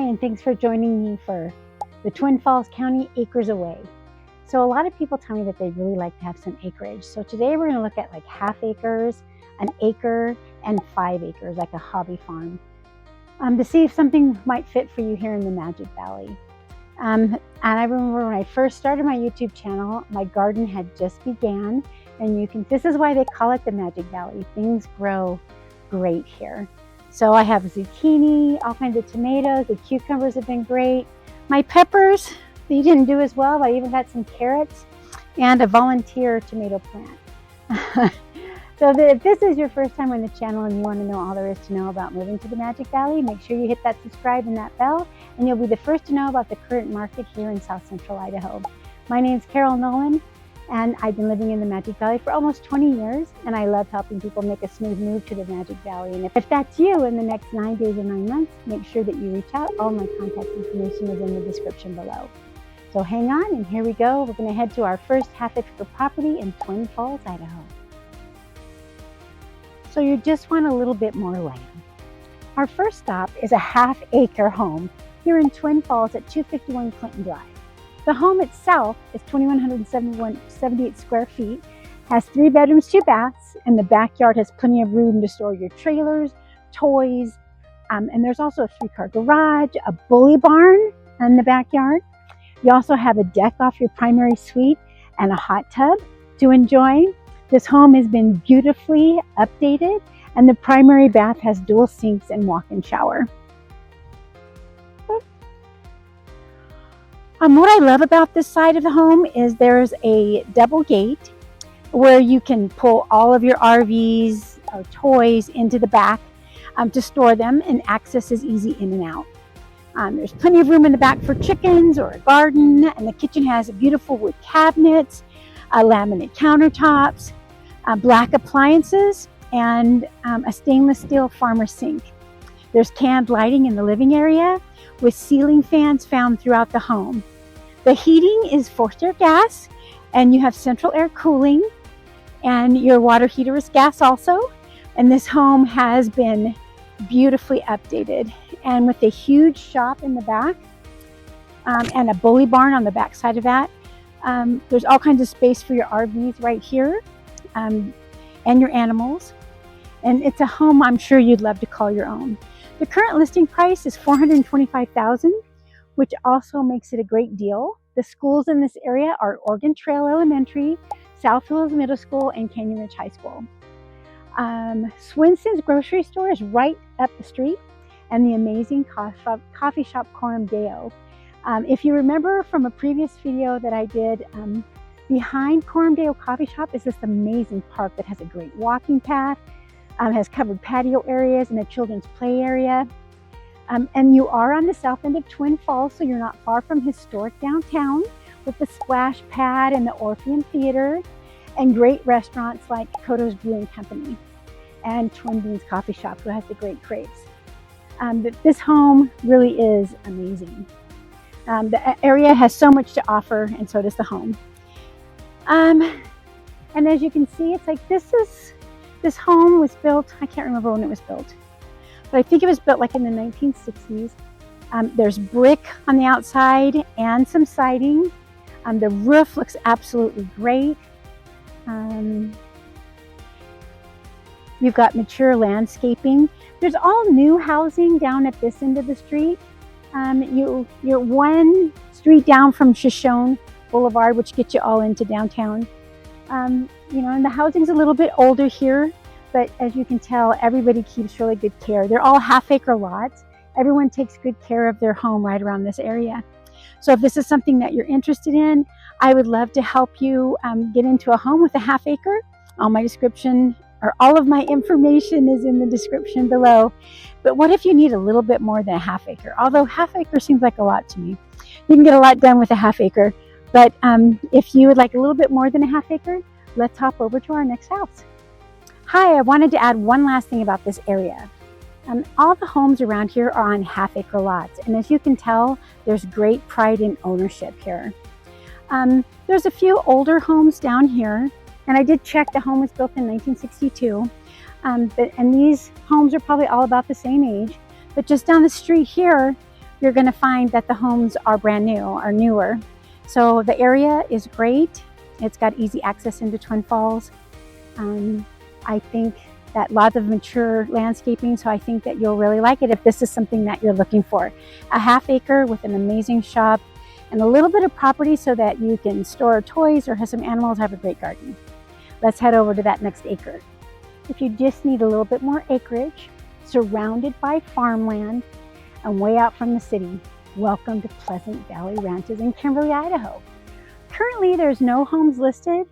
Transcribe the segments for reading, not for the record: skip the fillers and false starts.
and thanks for joining me for the Twin Falls County Acres Away. So a lot of people tell me that they'd really like to have some acreage. So today we're going to look at like half acres, an acre, and 5 acres, like a hobby farm, to see if something might fit for you here in the Magic Valley. And I remember when I first started my YouTube channel, my garden had just began, and this is why they call it the Magic Valley. Things grow great here. So I have zucchini, all kinds of tomatoes, the cucumbers have been great. My peppers, they didn't do as well, but I even got some carrots and a volunteer tomato plant. So if this is your first time on the channel and you want to know all there is to know about moving to the Magic Valley, make sure you hit that subscribe and that bell, and you'll be the first to know about the current market here in South Central Idaho. My name's Carol Nolan, and I've been living in the Magic Valley for almost 20 years, and I love helping people make a smooth move to the Magic Valley. And if that's you in the next 9 days or 9 months, make sure that you reach out. All my contact information is in the description below. So hang on, and here we go. We're going to head to our first half-acre property in Twin Falls, Idaho. So you just want a little bit more land. Our first stop is a half-acre home here in Twin Falls at 251 Clinton Drive. The home itself is 2,178 square feet, has 3 bedrooms, 2 baths, and the backyard has plenty of room to store your trailers, toys, and there's also a 3-car garage, a bully barn in the backyard. You also have a deck off your primary suite and a hot tub to enjoy. This home has been beautifully updated, and the primary bath has dual sinks and walk-in shower. What I love about this side of the home is there's a double gate where you can pull all of your RVs or toys into the back to store them, and access is easy in and out. There's plenty of room in the back for chickens or a garden, and the kitchen has beautiful wood cabinets, laminate countertops, black appliances, and a stainless steel farmer sink. There's canned lighting in the living area with ceiling fans found throughout the home. The heating is forced air gas, and you have central air cooling, and your water heater is gas also. And this home has been beautifully updated, and with a huge shop in the back and a bully barn on the back side of that. There's all kinds of space for your RVs right here and your animals. And it's a home I'm sure you'd love to call your own. The current listing price is $425,000, which also makes it a great deal. The schools in this area are Oregon Trail Elementary, South Hills Middle School, and Canyon Ridge High School. Swinson's grocery store is right up the street, and the amazing coffee shop Coram Deo. If you remember from a previous video that I did, behind Coram Deo Coffee Shop is this amazing park that has a great walking path, has covered patio areas and a children's play area. And you are on the south end of Twin Falls, so you're not far from historic downtown with the Splash Pad and the Orpheum Theater, and great restaurants like Koto's Brewing Company and Twin Beans Coffee Shop, who has the great crepes. This home really is amazing. The area has so much to offer, and so does the home. And as you can see, it's like this home was built, I can't remember when it was built, but I think it was built like in the 1960s. There's brick on the outside and some siding. The roof looks absolutely great. You've got mature landscaping. There's all new housing down at this end of the street. You're one street down from Shoshone Boulevard, which gets you all into downtown. And the housing's a little bit older here, but as you can tell, everybody keeps really good care. They're all half-acre lots. Everyone takes good care of their home right around this area. So if this is something that you're interested in, I would love to help you get into a home with a half-acre. All of my information is in the description below. But what if you need a little bit more than a half-acre? Although half-acre seems like a lot to me. You can get a lot done with a half-acre. But if you would like a little bit more than a half-acre, let's hop over to our next house. Hi, I wanted to add one last thing about this area. All the homes around here are on half-acre lots, and as you can tell, there's great pride in ownership here. There's a few older homes down here, and I did check, the home was built in 1962, and these homes are probably all about the same age. But just down the street here, you're going to find that the homes are brand new, are newer. So the area is great. It's got easy access into Twin Falls. I think that lots of mature landscaping, so I think that you'll really like it if this is something that you're looking for. A half acre with an amazing shop and a little bit of property so that you can store toys or have some animals, have a great garden. Let's head over to that next acre. If you just need a little bit more acreage, surrounded by farmland and way out from the city, welcome to Pleasant Valley Ranches in Kimberly, Idaho. Currently, there's no homes listed,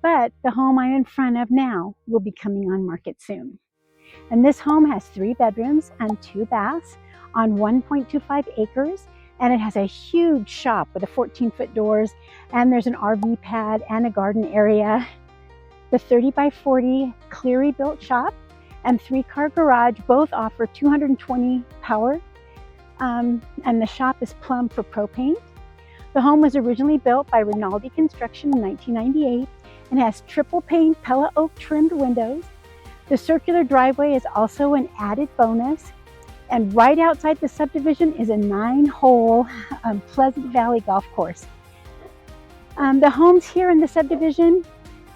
but the home I'm in front of now will be coming on market soon. And this home has 3 bedrooms and 2 baths on 1.25 acres, and it has a huge shop with 14-foot doors, and there's an RV pad and a garden area. The 30 by 40 Cleary built shop and 3-car garage both offer 220 power, and the shop is plumbed for propane. The home was originally built by Rinaldi Construction in 1998 and has triple pane Pella oak trimmed windows. The circular driveway is also an added bonus. And right outside the subdivision is a 9-hole Pleasant Valley golf course. The homes here in the subdivision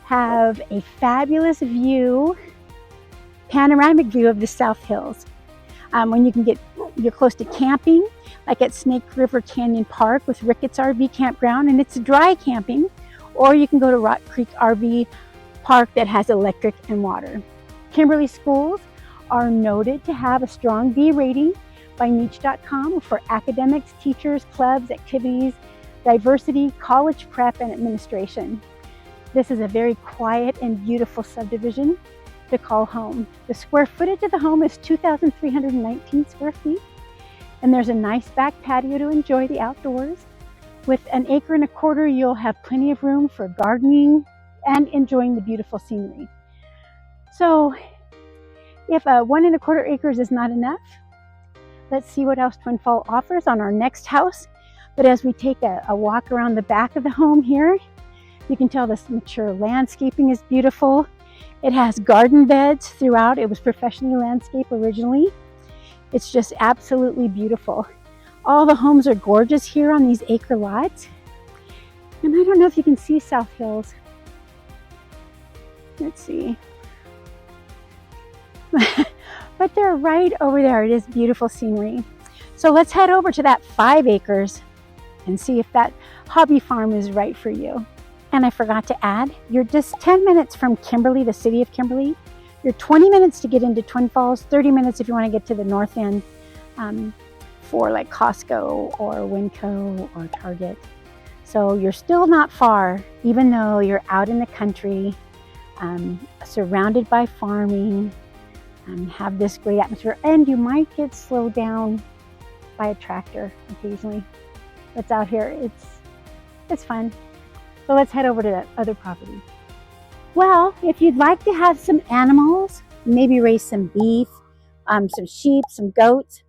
have a fabulous view, panoramic view of the South Hills. When you're close to camping, like at Snake River Canyon Park with Ricketts RV Campground, and it's dry camping, or you can go to Rock Creek RV Park that has electric and water. Kimberly schools are noted to have a strong B rating by niche.com for academics, teachers, clubs, activities, diversity, college prep, and administration. This is a very quiet and beautiful subdivision to call home. The square footage of the home is 2,319 square feet, and there's a nice back patio to enjoy the outdoors. With 1.25 acres, you'll have plenty of room for gardening and enjoying the beautiful scenery. So if 1.25 acres is not enough, let's see what else Twin Falls offers on our next house. But as we take a walk around the back of the home here, you can tell this mature landscaping is beautiful. It has garden beds throughout. It was professionally landscaped originally. It's just absolutely beautiful. All the homes are gorgeous here on these acre lots. And I don't know if you can see South Hills. Let's see. But they're right over there. It is beautiful scenery. So let's head over to that 5 acres and see if that hobby farm is right for you. And I forgot to add, you're just 10 minutes from Kimberly, the city of Kimberly. You're 20 minutes to get into Twin Falls, 30 minutes if you want to get to the north end for like Costco or Winco or Target. So you're still not far, even though you're out in the country, surrounded by farming, have this great atmosphere, and you might get slowed down by a tractor occasionally. That's out here. It's fun. So let's head over to that other property. Well, if you'd like to have some animals, maybe raise some beef, some sheep, some goats,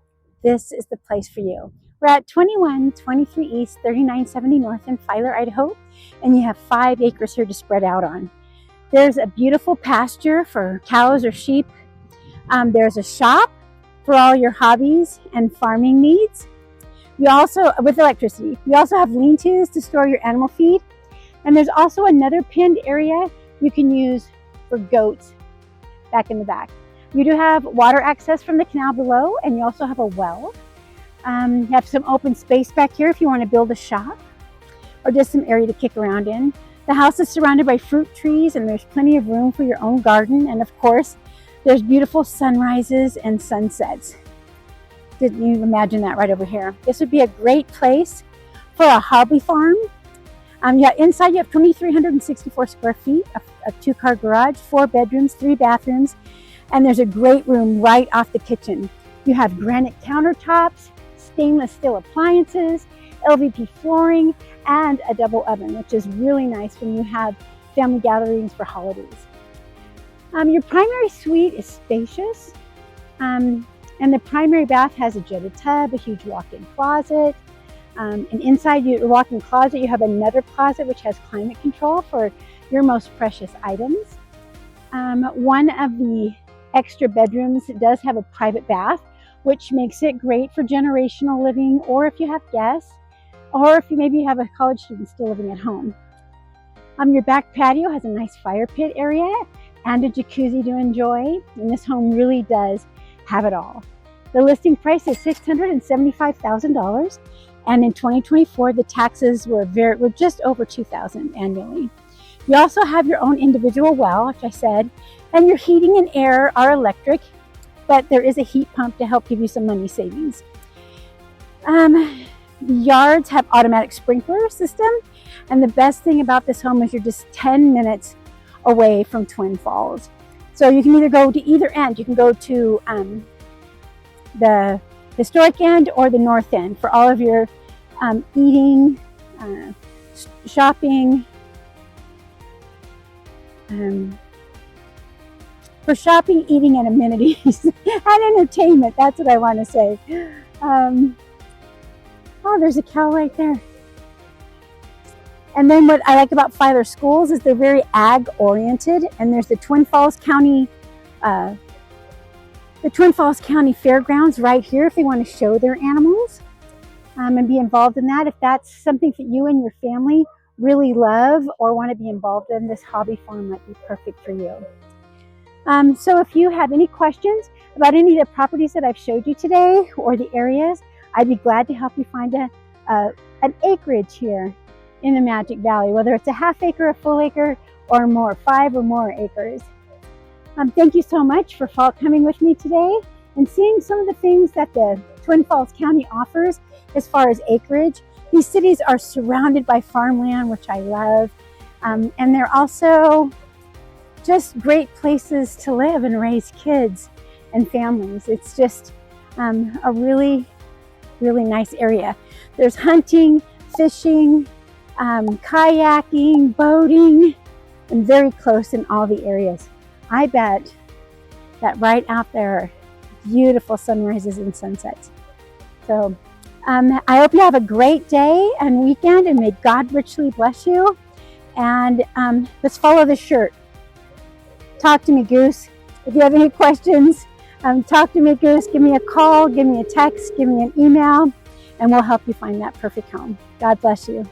this is the place for you. We're at 2123 East, 3970 North in Filer, Idaho, and you have 5 acres here to spread out on. There's a beautiful pasture for cows or sheep. There's a shop for all your hobbies and farming needs. You also, with electricity, you also have lean-tos to store your animal feed. And there's also another pinned area you can use for goats back in the back. You do have water access from the canal below, and you also have a well. You have some open space back here if you want to build a shop or just some area to kick around in. The house is surrounded by fruit trees, and there's plenty of room for your own garden. And of course, there's beautiful sunrises and sunsets. Didn't you imagine that right over here? This would be a great place for a hobby farm. Inside you have 2,364 square feet, a 2-car garage, 4 bedrooms, 3 bathrooms, and there's a great room right off the kitchen. You have granite countertops, stainless steel appliances, LVP flooring, and a double oven, which is really nice when you have family gatherings for holidays. Your primary suite is spacious, and the primary bath has a jetted tub, a huge walk-in closet. And inside your walk-in closet, you have another closet which has climate control for your most precious items. One of the extra bedrooms does have a private bath which makes it great for generational living, or if you have guests, or if you maybe have a college student still living at home. Your back patio has a nice fire pit area and a jacuzzi to enjoy, and this home really does have it all. The listing price is $675,000, and in 2024 the taxes were just over $2,000 annually. You also have your own individual well, which I said, and your heating and air are electric, but there is a heat pump to help give you some money savings. The yards have automatic sprinkler system, and the best thing about this home is you're just 10 minutes away from Twin Falls. So you can either go to either end. You can go to the historic end or the north end for all of your eating, shopping, for shopping, eating, and amenities and entertainment. That's what I want to say. Oh, there's a cow right there. And then what I like about Filer Schools is they're very ag oriented, and there's the Twin Falls County Fairgrounds right here if they want to show their animals and be involved in that. If that's something that you and your family really love or want to be involved in, this hobby farm might be perfect for you. So if you have any questions about any of the properties that I've showed you today or the areas, I'd be glad to help you find an acreage here in the Magic Valley, whether it's a half acre, a full acre, or more, 5 or more acres. Thank you so much for coming with me today and seeing some of the things that the Twin Falls County offers as far as acreage. These cities are surrounded by farmland, which I love, and they're also just great places to live and raise kids and families. It's just a really, really nice area. There's hunting, fishing, kayaking, boating, and very close in all the areas. I bet that right out there are beautiful sunrises and sunsets. So I hope you have a great day and weekend, and may God richly bless you. And let's follow the shirt. Talk to me, Goose. If you have any questions, talk to me, Goose. Give me a call, give me a text, give me an email, and we'll help you find that perfect home. God bless you.